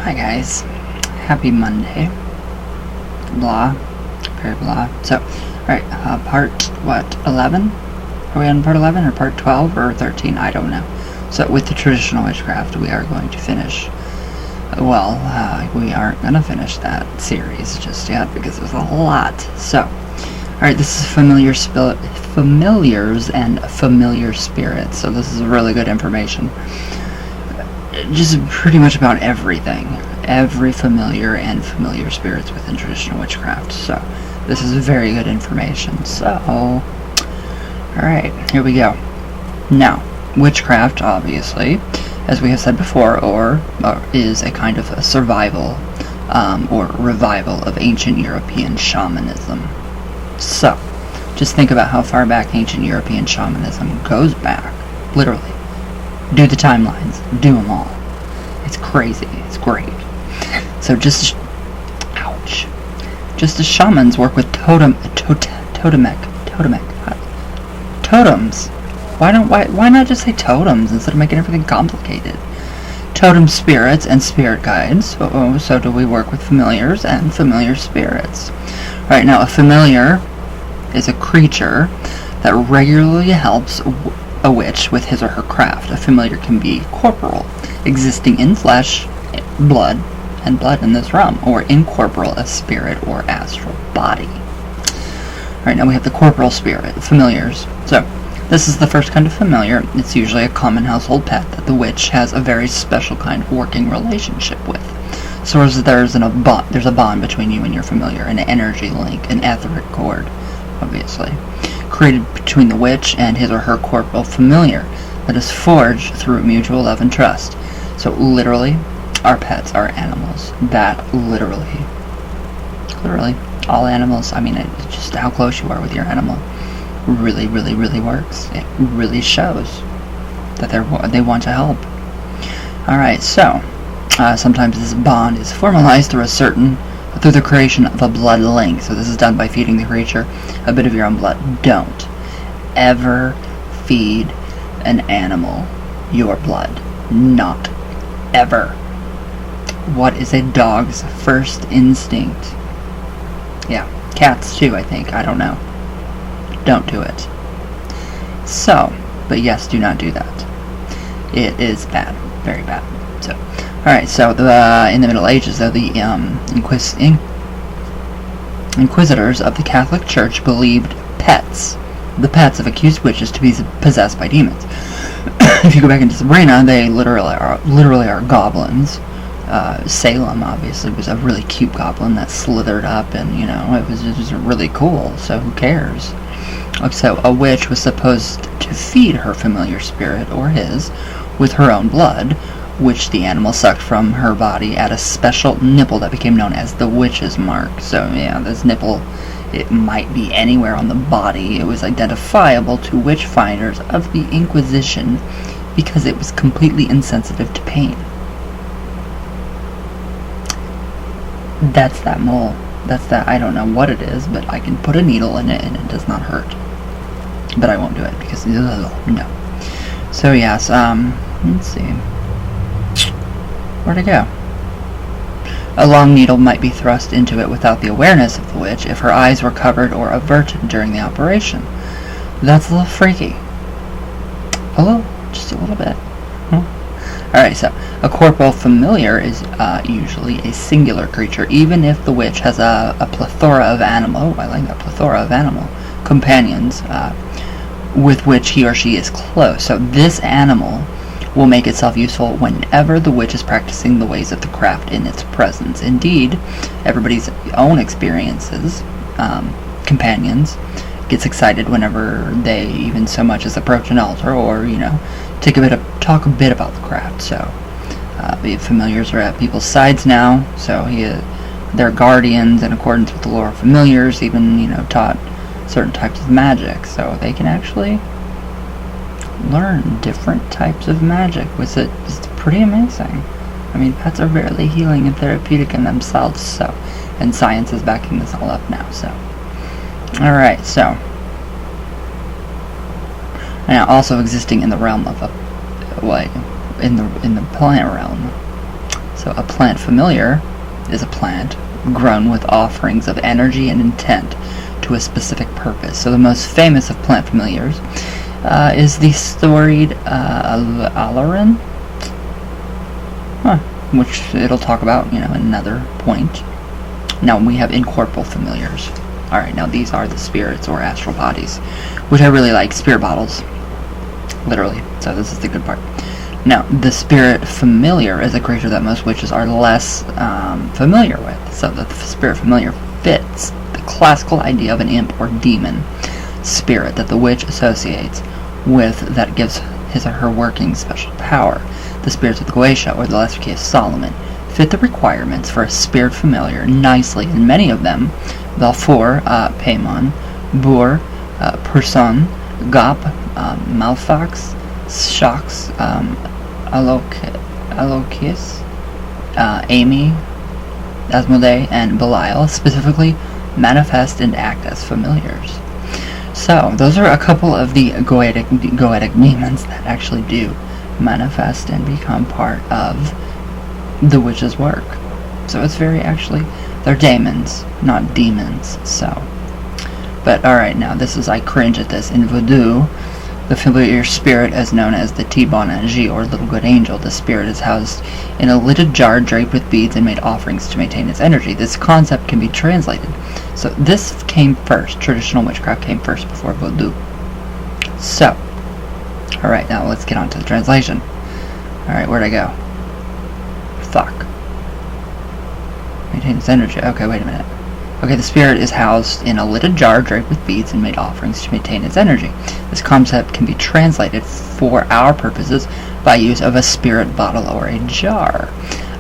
Hi guys, happy Monday. Blah, very blah. So, alright, part, 11? Are we on part 11 or part 12 or 13? I don't know. So, with the Traditional Witchcraft, we are going to finish. We aren't going to finish that series just yet because there's a lot. So, alright, this is familiars and familiar spirits. So, this is really good information. Just pretty much about everything. Every familiar and familiar spirits within Traditional Witchcraft. So, this is very good information. So, alright, here we go. Now, witchcraft, obviously, as we have said before, is a kind of a survival or revival of ancient European shamanism. So, just think about how far back ancient European shamanism goes back. Literally. Do the timelines. Do them all. It's crazy. It's great. So just as shamans work with totems. Why not just say totems instead of making everything complicated? Totem spirits and spirit guides. So do we work with familiars and familiar spirits. Right, now a familiar is a creature that regularly helps a witch with his or her craft. A familiar can be corporal, existing in flesh, blood in this realm, or incorporeal, a spirit or astral body. Alright, now we have the corporal spirit, familiars. So, this is the first kind of familiar. It's usually a common household pet that the witch has a very special kind of working relationship with. So as there's a bond between you and your familiar, an energy link, an etheric cord, obviously, created between the witch and his or her corporal familiar that is forged through mutual love and trust. So literally, our pets are animals. That literally, all animals, I mean, it's just how close you are with your animal really, really, really works. It really shows that they want to help. Alright, so, sometimes this bond is formalized through the creation of a blood link. So this is done by feeding the creature a bit of your own blood. Don't ever feed an animal your blood. Not ever. What is a dog's first instinct? Yeah, cats too, I think. I don't know. Don't do it. So, but yes, do not do that. It is bad. Very bad. So, alright, so in the Middle Ages, though, the inquisitors of the Catholic Church believed the pets of accused witches, to be possessed by demons. If you go back into Sabrina, they literally are goblins. Salem, obviously, was a really cute goblin that slithered up, and, it was just really cool, so who cares? So, a witch was supposed to feed her familiar spirit, or his, with her own blood, which the animal sucked from her body at a special nipple that became known as the witch's mark. So, yeah, this nipple, it might be anywhere on the body. It was identifiable to witch finders of the Inquisition because it was completely insensitive to pain. That's that mole. I don't know what it is, but I can put a needle in it and it does not hurt. But I won't do it because, no. So, yes, let's see. Where'd it go? A long needle might be thrust into it without the awareness of the witch if her eyes were covered or averted during the operation. That's a little freaky. Just a little bit. Alright, so a corporal familiar is usually a singular creature, even if the witch has a plethora of animal, companions with which he or she is close. So this animal will make itself useful whenever the witch is practicing the ways of the craft in its presence. Indeed, everybody's own experiences, companions, gets excited whenever they even so much as approach an altar or, talk a bit about the craft. So, the familiars are at people's sides now, so they're guardians in accordance with the lore of familiars, even, taught certain types of magic, so they can actually learn different types of which is pretty amazing. I mean, pets are very healing and therapeutic in themselves, so, and science is backing this all up now, so. Alright, so. Now, also existing in the realm of in the plant realm. So So a plant familiar is a plant grown with offerings of energy and intent to a specific purpose. So the most famous of plant familiars is the storied Alarin, which it'll talk about, in another point. Now we have incorporeal familiars. Alright, now these are the spirits or astral bodies, which I really like. Spirit bottles, literally. So this is the good part. Now, the spirit familiar is a creature that most witches are less familiar with. So the spirit familiar fits the classical idea of an imp or demon spirit that the witch associates with that gives his or her working special power. The spirits of the Goetia or the Lesser Key of Solomon fit the requirements for a spirit familiar nicely, and many of them, Balfour, Paimon, Boer, Person, Gop, Malfax, Shocks, Alokius, Amy, Asmodee, and Belial specifically manifest and act as familiars. So, those are a couple of the goetic demons that actually do manifest and become part of the witch's work. So it's they're daemons, not demons. So, but alright, now I cringe at this. In voodoo, the familiar spirit is known as the T-Bon Ange, or Little Good Angel. The spirit is housed in a lidded jar draped with beads and made offerings to maintain its energy. This concept can be translated. So this came first. Traditional witchcraft came first before voodoo. So, alright, now let's get on to the translation. Alright, where'd I go? Fuck. Maintain its energy. Okay, wait a minute. Okay, the spirit is housed in a lidded jar draped with beads and made offerings to maintain its energy. This concept can be translated for our purposes by use of a spirit bottle or a jar.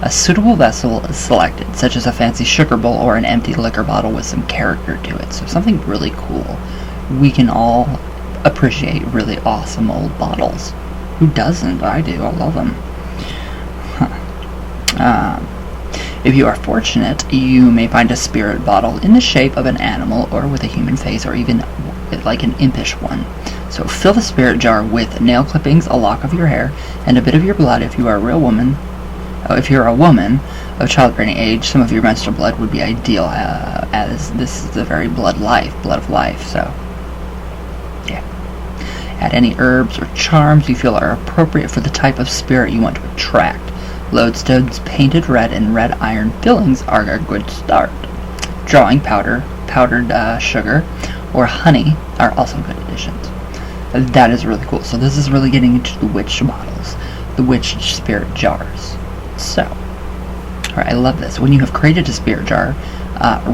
A suitable vessel is selected, such as a fancy sugar bowl or an empty liquor bottle with some character to it. So something really cool. We can all appreciate really awesome old bottles. Who doesn't? I do. I love them. If you are fortunate, you may find a spirit bottle in the shape of an animal or with a human face, or even like an impish one. So fill the spirit jar with nail clippings, a lock of your hair, and a bit of your blood if you are a real woman. If you're a woman of childbearing age, some of your menstrual blood would be ideal, as this is the very blood of life. So, yeah. Add any herbs or charms you feel are appropriate for the type of spirit you want to attract. Lodestones painted red and red iron fillings are a good start. Drawing powder, powdered sugar, or honey are also good additions. That is really cool. So this is really getting into the witch bottles, the witch spirit jars. So, alright, I love this. When you have created a spirit jar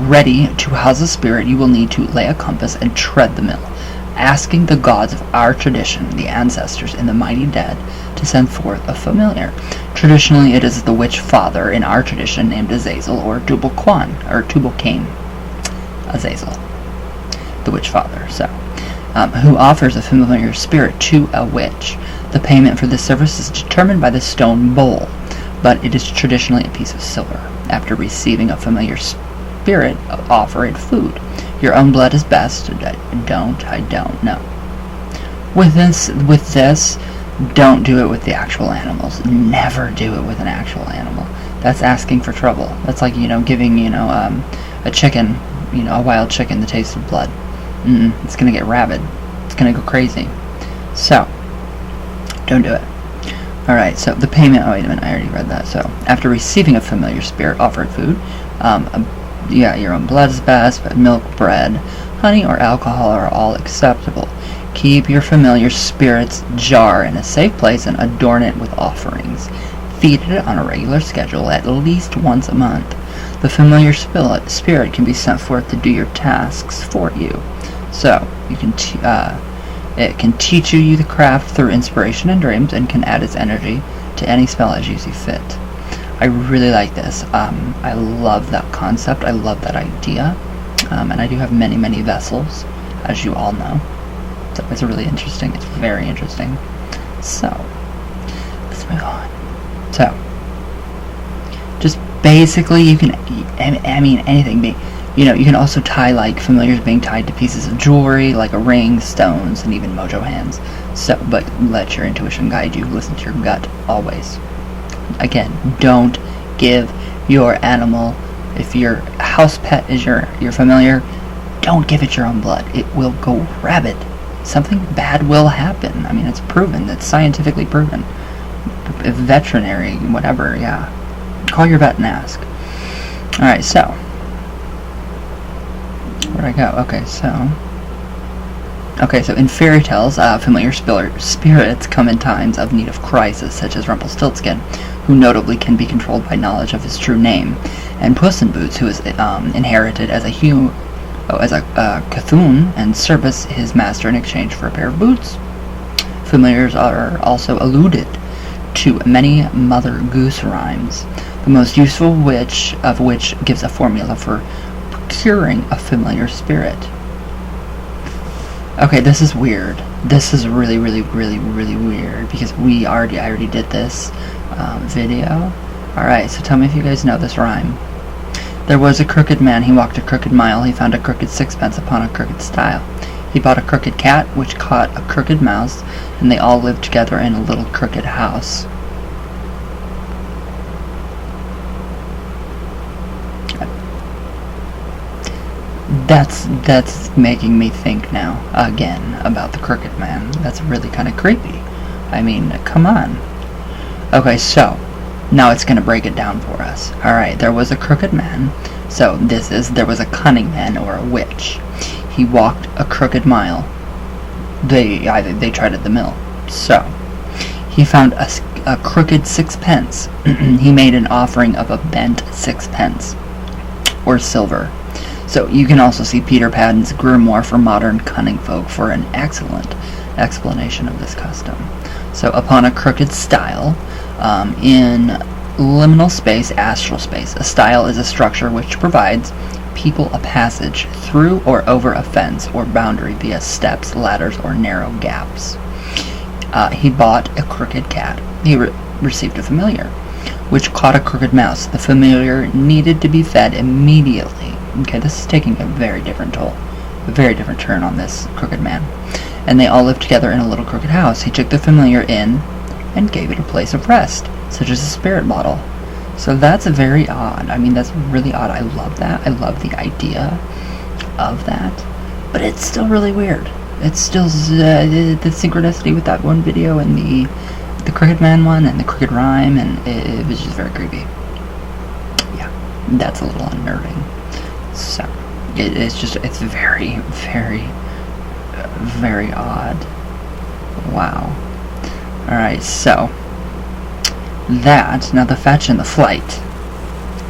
ready to house a spirit, you will need to lay a compass and tread the mill, asking the gods of our tradition, the ancestors and the mighty dead, to send forth a familiar. Traditionally, it is the witch father in our tradition named Azazel or Tubal-Cain. Azazel, the witch father. So, who offers a familiar spirit to a witch. The payment for this service is determined by the stone bowl, but it is traditionally a piece of silver. After receiving a familiar spirit, offer it food. Your own blood is best. I don't know. With this, don't do it with the actual animals. Never do it with an actual animal. That's asking for trouble. That's like, giving, a chicken, a wild chicken the taste of blood. It's gonna get rabid. It's gonna go crazy. So, don't do it. Alright, so the payment, wait a minute, I already read that. So, after receiving a familiar spirit, offered food. Your own blood is best, but milk, bread, honey, or alcohol are all acceptable. Keep your familiar spirit's jar in a safe place and adorn it with offerings. Feed it on a regular schedule, at least once a month. The familiar spirit can be sent forth to do your tasks for you. So, it can teach you the craft through inspiration and dreams, and can add its energy to any spell as you see fit. I really like this. I love that concept. I love that idea. And I do have many, many vessels, as you all know. So it's really interesting. It's very interesting. So, let's move on. So, just basically you can, anything. You can also tie, like, familiars being tied to pieces of jewelry, like a ring, stones, and even mojo hands. So, but let your intuition guide you. Listen to your gut, always. Again, don't give your animal, if your house pet is your familiar, don't give it your own blood. It will go rabid. Something bad will happen. I mean, it's proven. It's scientifically proven. Veterinary, whatever, yeah. Call your vet and ask. Alright, so. Where'd I go? Okay, so in fairy tales, familiar spirits come in times of need of crisis, such as Rumpelstiltskin, who notably can be controlled by knowledge of his true name, and Puss in Boots, who is inherited as a Cthulhu and service his master in exchange for a pair of boots. Familiars are also alluded to many Mother Goose rhymes, the most useful of which gives a formula for procuring a familiar spirit. Okay, this is weird. This is really weird, because I already did this video. Alright, so tell me if you guys know this rhyme. There was a crooked man, he walked a crooked mile, he found a crooked sixpence upon a crooked stile. He bought a crooked cat, which caught a crooked mouse, and they all lived together in a little crooked house. That's making me think now, again, about the crooked man. That's really kind of creepy. I mean, come on. Okay, so, now it's going to break it down for us. Alright, there was a crooked man. So, there was a cunning man or a witch. He walked a crooked mile. They tried at the mill. So, he found a crooked sixpence. He made an offering of a bent sixpence, or silver. So, you can also see Peter Pan's grimoire for modern cunning folk for an excellent explanation of this custom. So, upon a crooked stile, in liminal space, astral space, a stile is a structure which provides people a passage through or over a fence or boundary via steps, ladders, or narrow gaps. He bought a crooked cat. He received a familiar, which caught a crooked mouse. The familiar needed to be fed immediately. Okay, this is taking a very different turn on this crooked man. And they all lived together in a little crooked house. He took the familiar in and gave it a place of rest, such as a spirit bottle. So that's very odd. I mean, that's really odd. I love that. I love the idea of that. But it's still really weird. It's still the synchronicity with that one video and the crooked man one and the crooked rhyme, and it was just very creepy. Yeah, that's a little unnerving. So, it's very odd. Wow. Alright, so, now the fetch and the flight.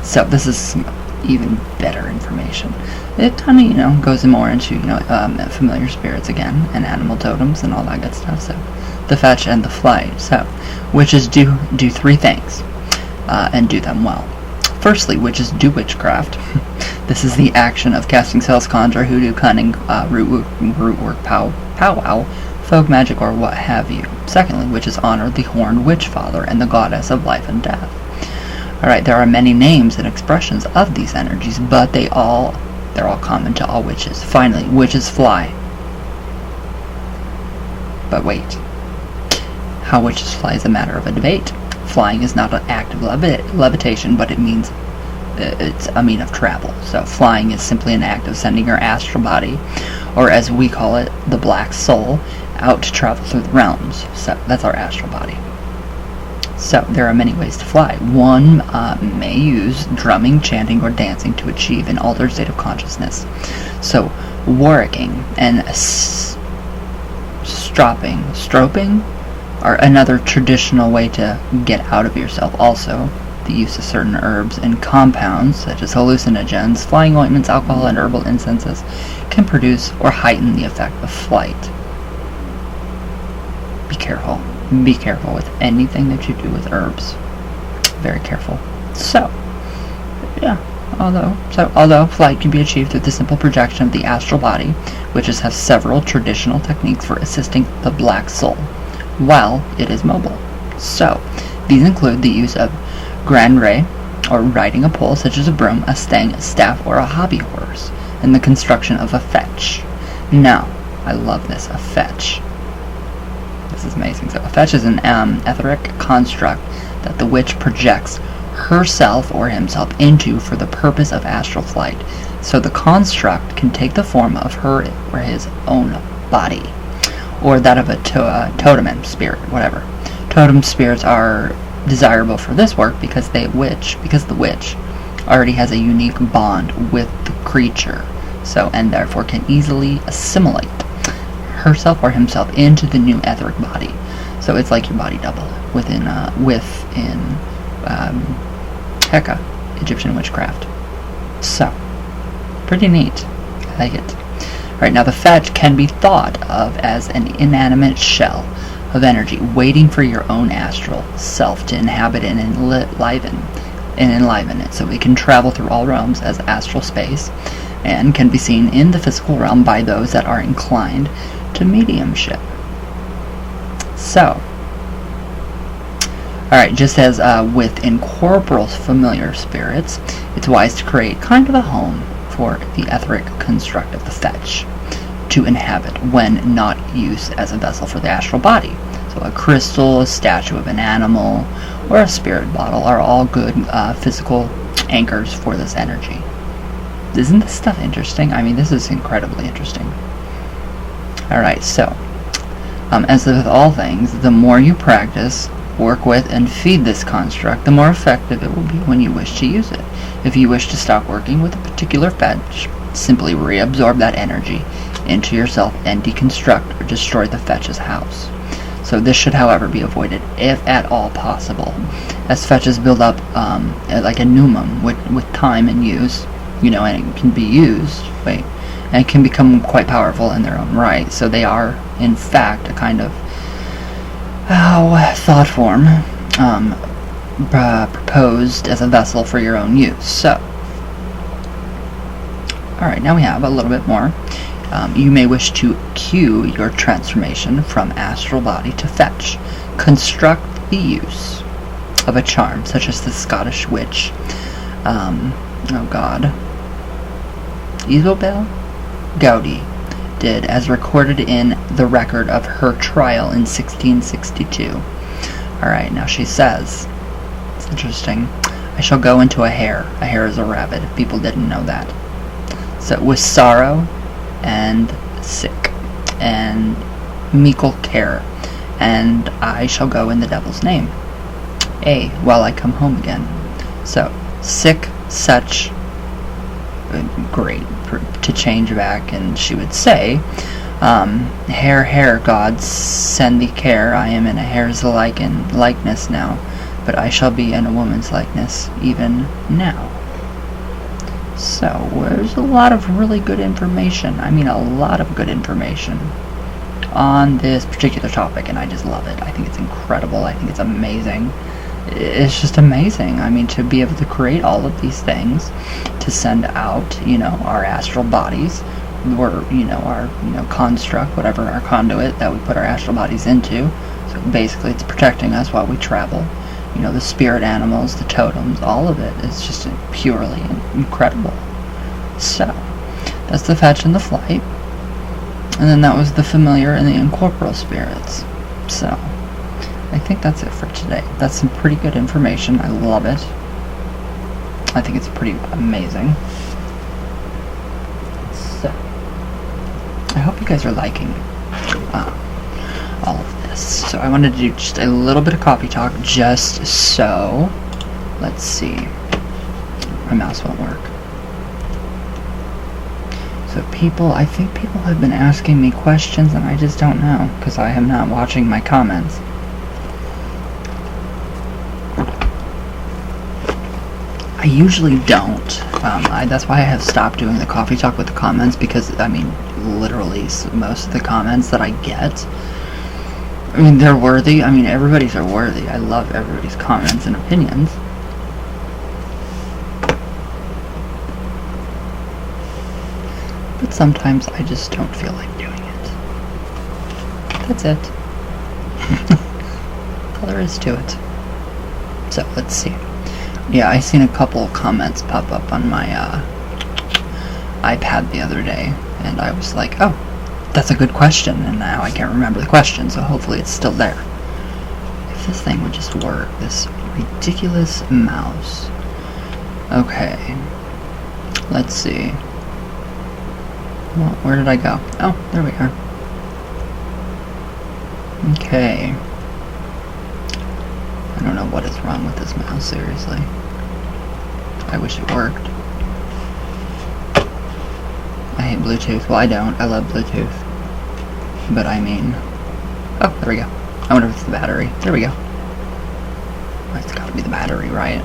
So, this is some even better information. It kind of, goes more into, familiar spirits again, and animal totems and all that good stuff. So, the fetch and the flight. So, witches do three things, and do them well. Firstly, witches do witchcraft. This is the action of casting spells, conjure, hoodoo, cunning, root work, powwow, folk magic, or what have you. Secondly, witches honor the horned witch father and the goddess of life and death. Alright, there are many names and expressions of these energies, but they're all common to all witches. Finally, witches fly. But wait. How witches fly is a matter of a debate. Flying is not an act of levitation, but it's a mean of travel. So flying is simply an act of sending your astral body, or as we call it, the black soul, out to travel through the realms. So that's our astral body. So there are many ways to fly. One may use drumming, chanting, or dancing to achieve an altered state of consciousness. So warwicking and stroping are another traditional way to get out of yourself. Also, the use of certain herbs and compounds, such as hallucinogens, flying ointments, alcohol, and herbal incenses, can produce or heighten the effect of flight. Be careful. Be careful with anything that you do with herbs. Very careful. So, yeah. Although flight can be achieved through the simple projection of the astral body, witches have several traditional techniques for assisting the black soul while it is mobile. So, these include the use of grand ray, or riding a pole such as a broom, a stang, a staff, or a hobby horse, and the construction of a fetch. Now, I love this, a fetch. This is amazing. So, a fetch is an etheric construct that the witch projects herself or himself into for the purpose of astral flight. So the construct can take the form of her or his own body, or that of a totem spirit, whatever. Totem spirits are desirable for this work because the witch already has a unique bond with the creature, so and therefore can easily assimilate herself or himself into the new etheric body. So it's like your body double within Heka, Egyptian witchcraft. So pretty neat. I like it. Alright, now the fetch can be thought of as an inanimate shell of energy waiting for your own astral self to inhabit and enliven it. So it can travel through all realms as astral space and can be seen in the physical realm by those that are inclined to mediumship. So, alright, just as with incorporeal familiar spirits, it's wise to create kind of a home for the etheric construct of the fetch to inhabit when not used as a vessel for the astral body. So a crystal, a statue of an animal, or a spirit bottle are all good physical anchors for this energy. Isn't this stuff interesting? I mean, this is incredibly interesting. Alright, so, as with all things, the more you practice, work with, and feed this construct, the more effective it will be when you wish to use it. If you wish to stop working with a particular fetch, simply reabsorb that energy into yourself and deconstruct or destroy the fetch's house. So this should, however, be avoided if at all possible, as fetches build up like a pneumon with time and use, and it can be used, and it can become quite powerful in their own right. So they are, in fact, a kind of thought form proposed as a vessel for your own use. So, alright, now we have a little bit more. You may wish to cue your transformation from astral body to fetch. Construct the use of a charm, such as the Scottish witch, Isobel Gowdy did, as recorded in the record of her trial in 1662. Alright, now she says, it's interesting, I shall go into a hare. A hare is a rabbit. People didn't know that. So, with sorrow and sick and meekle care, and I shall go in the devil's name, while I come home again. So, sick, such, great, to change back, and she would say, hare, God, send thee care, I am in a hare's likeness now, but I shall be in a woman's likeness even now. So, there's a lot of really good information, a lot of good information on this particular topic, and I just love it. I think it's incredible. I think it's amazing. It's just amazing. To be able to create all of these things, to send out, our astral bodies, or, our, construct, whatever, our conduit that we put our astral bodies into. So basically it's protecting us while we travel. The spirit animals, the totems, all of it is just purely incredible. So, that's the fetch and the flight. And then that was the familiar and the incorporeal spirits. So, I think that's it for today. That's some pretty good information. I love it. I think it's pretty amazing. So, I hope you guys are liking all of this. So I wanted to do just a little bit of coffee talk, just so, let's see, my mouse won't work. So I think people have been asking me questions and I just don't know, because I am not watching my comments. I usually don't. That's why I have stopped doing the coffee talk with the comments, because, literally, most of the comments that I get, they're worthy. Everybody's are worthy. I love everybody's comments and opinions. But sometimes I just don't feel like doing it. That's it. All there is to it. So, let's see. Yeah, I seen a couple comments pop up on my iPad the other day, and I was like, oh, that's a good question, and now I can't remember the question, so hopefully it's still there. If this thing would just work, this Ridiculous mouse. Okay. Let's see. Well, where did I go? Oh, there we are. Okay. I don't know what is wrong with this mouse, seriously. I wish it worked. I hate Bluetooth. Well, I don't. I love Bluetooth. But I mean... Oh, there we go. I wonder if it's the battery. There we go. Oh, it's gotta be the battery, right?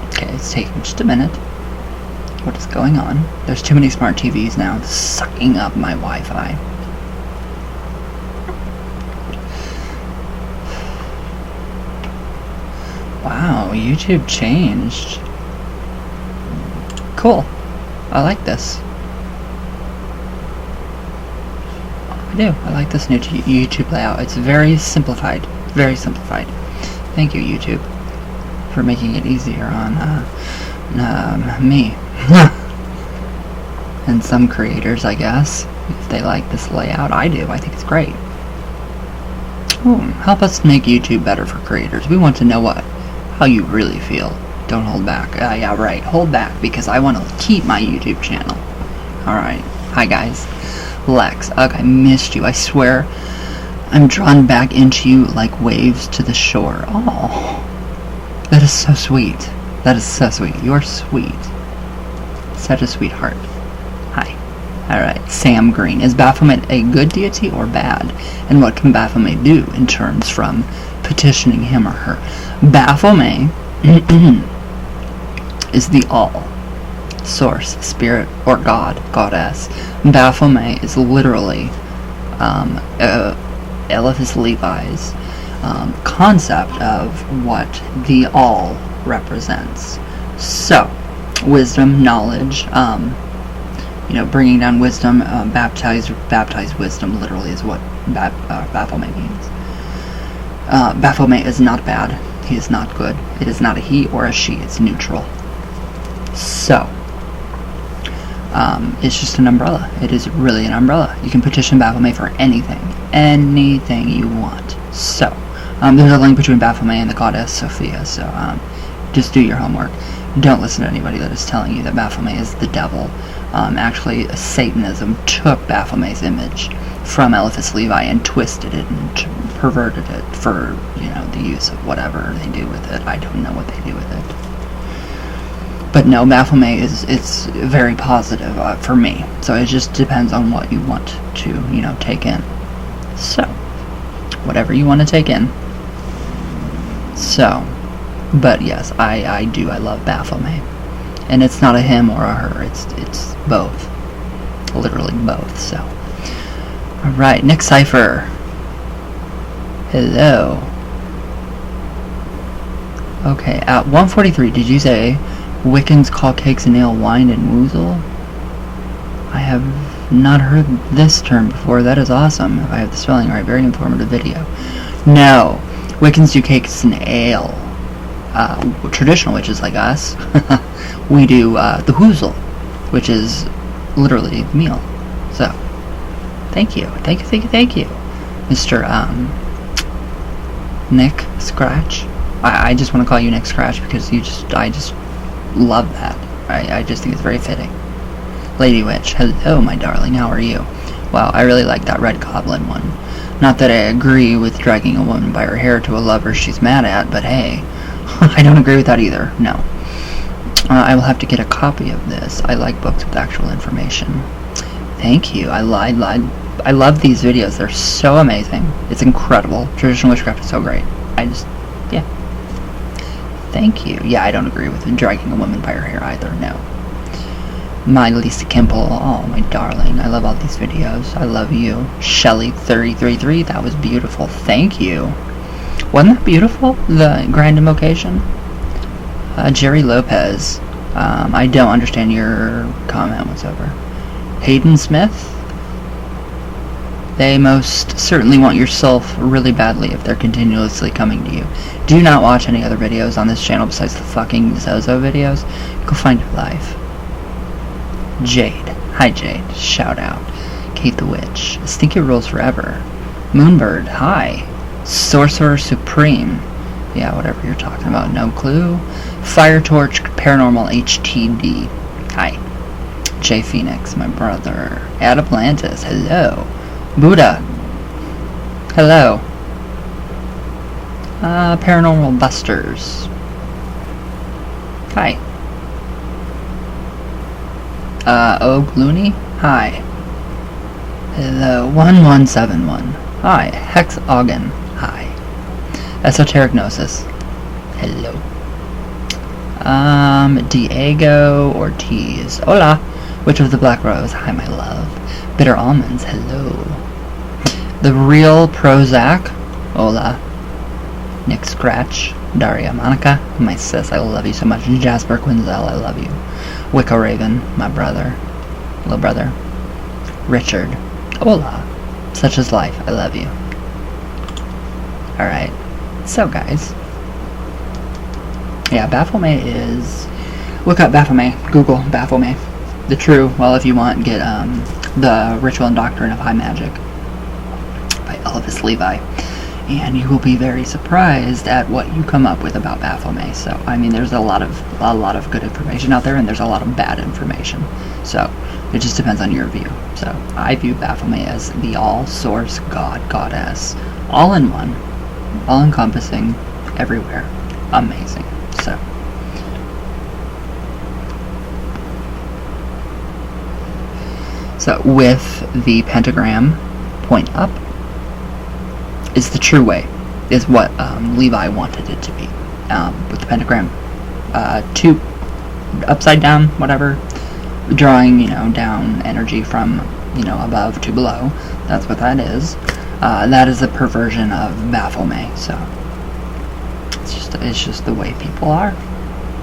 Okay, it's taking just a minute. What is going on? There's too many smart TVs now. It's sucking up my Wi-Fi. Wow, YouTube changed. Cool. I like this. I do. I like this new YouTube layout. It's very simplified. Very simplified. Thank you, YouTube, for making it easier on me. And some creators, I guess, if they like this layout. I do. I think it's great. Ooh, help us make YouTube better for creators. We want to know how you really feel. Don't hold back. Yeah, right. Hold back, because I want to keep my YouTube channel. Alright. Hi, guys. Lex. Ugh, I missed you. I swear I'm drawn back into you like waves to the shore. Oh. That is so sweet. That is so sweet. You're sweet. Such a sweetheart. Hi. Alright. Sam Green. Is Baphomet a good deity or bad? And what can Baphomet do in terms from petitioning him or her? Baphomet is the all, source, spirit, or god, goddess. Baphomet is literally Eliphas Levi's concept of what the all represents. So, wisdom, knowledge, bringing down wisdom, baptized wisdom literally is what Baphomet means. Baphomet is not bad. He is not good. It is not a he or a she. It's neutral. So, it's just an umbrella. It is really an umbrella. You can petition Baphomet for anything. Anything you want. So, there's a link between Baphomet and the goddess Sophia, so just do your homework. Don't listen to anybody that is telling you that Baphomet is the devil. Actually, Satanism took Baphomet's image from Eliphas Levi and twisted it and perverted it for, the use of whatever they do with it. I don't know what they do with it. But no, Baphomet it's very positive for me. So it just depends on what you want to, take in. So, whatever you want to take in. So, but yes, I love Baphomet. And it's not a him or a her, it's both. Literally both, so. Alright, Nick Cypher. Hello. Okay, at 1:43, did you say Wiccans call cakes and ale wine and woozle? I have not heard this term before. That is awesome. If I have the spelling right, very informative video. No, Wiccans do cakes and ale. Traditional witches like us, we do the woozle, which is literally the meal. So, thank you, Mr. Nick Scratch. I just want to call you Nick Scratch because I just love that. I just think it's very fitting. Lady Witch, hello my darling, how are you? Wow, I really like that Red Goblin one. Not that I agree with dragging a woman by her hair to a lover she's mad at, but hey, I don't agree with that either, no. I will have to get a copy of this. I like books with actual information. Thank you, I love these videos, they're so amazing. It's incredible. Traditional Witchcraft is so great. Yeah. Thank you. Yeah, I don't agree with dragging a woman by her hair either, no. My Lisa Kimple, oh my darling, I love all these videos. I love you. Shelly333, that was beautiful. Thank you. Wasn't that beautiful? The grand invocation? Jerry Lopez, I don't understand your comment whatsoever. Hayden Smith? They most certainly want your self really badly if they're continuously coming to you. Do not watch any other videos on this channel besides the fucking Zozo videos. Go find your life. Jade. Hi Jade. Shout out. Kate the Witch. Stinky rules forever. Moonbird. Hi. Sorcerer Supreme. Yeah, whatever you're talking about, no clue. Fire Torch Paranormal HTD. Hi. Jay Phoenix, my brother. Atlantis, hello. Buddha. Hello. Paranormal Busters. Hi. Og Looney? Hi. Hello. 1171. Hi. Hex Ogden. Hi. Esoteric Gnosis. Hello. Diego Ortiz. Hola. Witch of the Black Rose. Hi, my love. Bitter Almonds. Hello. The Real Prozac. Hola. Nick Scratch. Daria Monica. My sis, I love you so much. Jasper Quinzel, I love you. Wicca Raven, my brother. Little brother. Richard. Hola. Such is life. I love you. Alright. So, guys. Yeah, Baphomet is... Look up Baphomet. Google Baphomet. The true, well, if you want, get the Ritual and Doctrine of High Magic by Elvis Levi. And you will be very surprised at what you come up with about Baphomet. So, I mean, there's a lot of good information out there, and there's a lot of bad information. So, it just depends on your view. So, I view Baphomet as the all-source god, goddess, all in one, all-encompassing, everywhere. Amazing. So with the pentagram point up is the true way, is what Levi wanted it to be. With the pentagram two upside down, whatever, drawing, down energy from, above to below. That's what that is. That is a perversion of Baphomet. So it's just the way people are.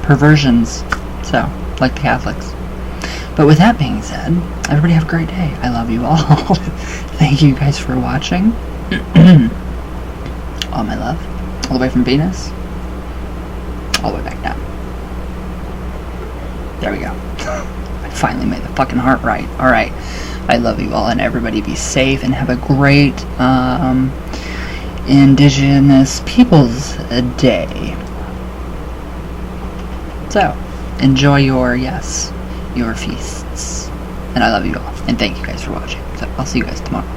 Perversions. So, like the Catholics. But with that being said, everybody have a great day. I love you all. Thank you guys for watching. All my love. All the way from Venus. All the way back down. There we go. I finally made the fucking heart right. Alright. I love you all, and everybody be safe and have a great Indigenous Peoples Day. So, enjoy your feasts. And I love you all. And thank you guys for watching. So, I'll see you guys tomorrow.